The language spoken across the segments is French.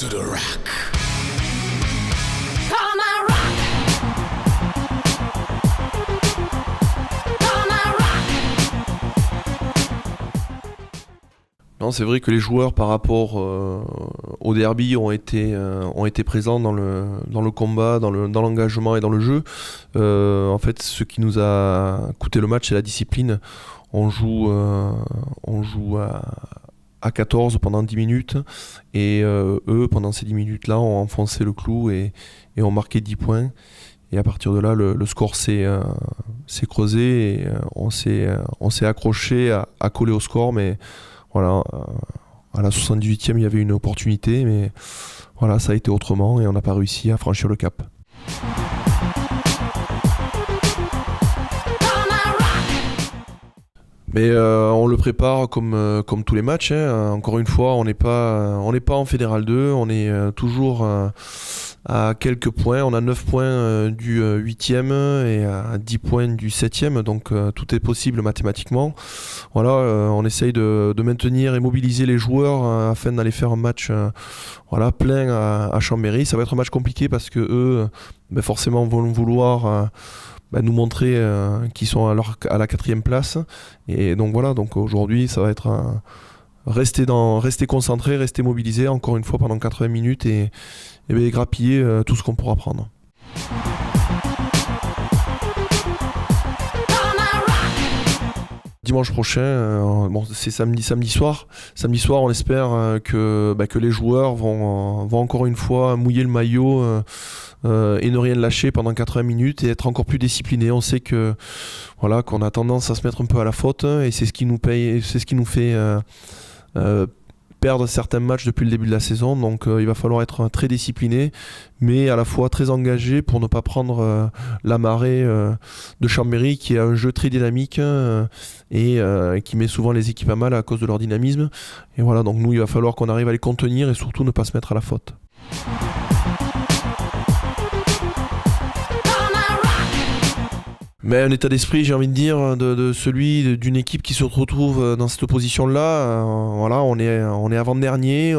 to the rock. Non, c'est vrai que les joueurs par rapport au derby ont été présents dans le combat, dans l'engagement et dans le jeu. En fait, ce qui nous a coûté le match, c'est la discipline. On joue à 14 pendant 10 minutes et eux, pendant ces 10 minutes-là, ont enfoncé le clou et ont marqué 10 points. Et à partir de là, le score s'est creusé et on s'est accroché à coller au score, mais voilà, à la 78e, il y avait une opportunité, mais voilà, ça a été autrement et on n'a pas réussi à franchir le cap. Mais on le prépare comme tous les matchs, hein. Encore une fois, on n'est pas en Fédéral 2, on est toujours à quelques points. On a 9 points du 8e et à 10 points du 7e, donc tout est possible mathématiquement. Voilà, on essaye de maintenir et mobiliser les joueurs afin d'aller faire un match plein à Chambéry. Ça va être un match compliqué parce que eux, forcément, vont vouloir nous montrer qu'ils sont à la 4e place. Et donc voilà, donc aujourd'hui, ça va être rester concentré, rester mobilisé encore une fois pendant 80 minutes et grappiller tout ce qu'on pourra prendre. Dimanche prochain, c'est samedi soir. Samedi soir, on espère que les joueurs vont encore une fois mouiller le maillot et ne rien lâcher pendant 80 minutes et être encore plus disciplinés. On sait que qu'on a tendance à se mettre un peu à la faute et c'est ce qui nous fait perdre certains matchs depuis le début de la saison. Donc il va falloir être très discipliné, mais à la fois très engagé pour ne pas prendre la marée de Chambéry, qui a un jeu très dynamique et qui met souvent les équipes à mal à cause de leur dynamisme. Et voilà, donc nous, il va falloir qu'on arrive à les contenir et surtout ne pas se mettre à la faute. Mais un état d'esprit, j'ai envie de dire, de celui d'une équipe qui se retrouve dans cette position-là. On est avant-dernier,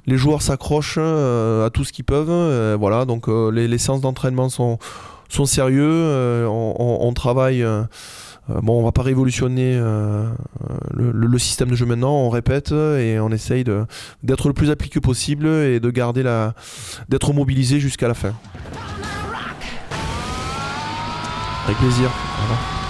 les joueurs s'accrochent à tout ce qu'ils peuvent. Donc les séances d'entraînement sont sérieux. On travaille. On va pas révolutionner le système de jeu maintenant. On répète et on essaye d'être le plus appliqué possible et de garder d'être mobilisé jusqu'à la fin. Avec plaisir. Au revoir.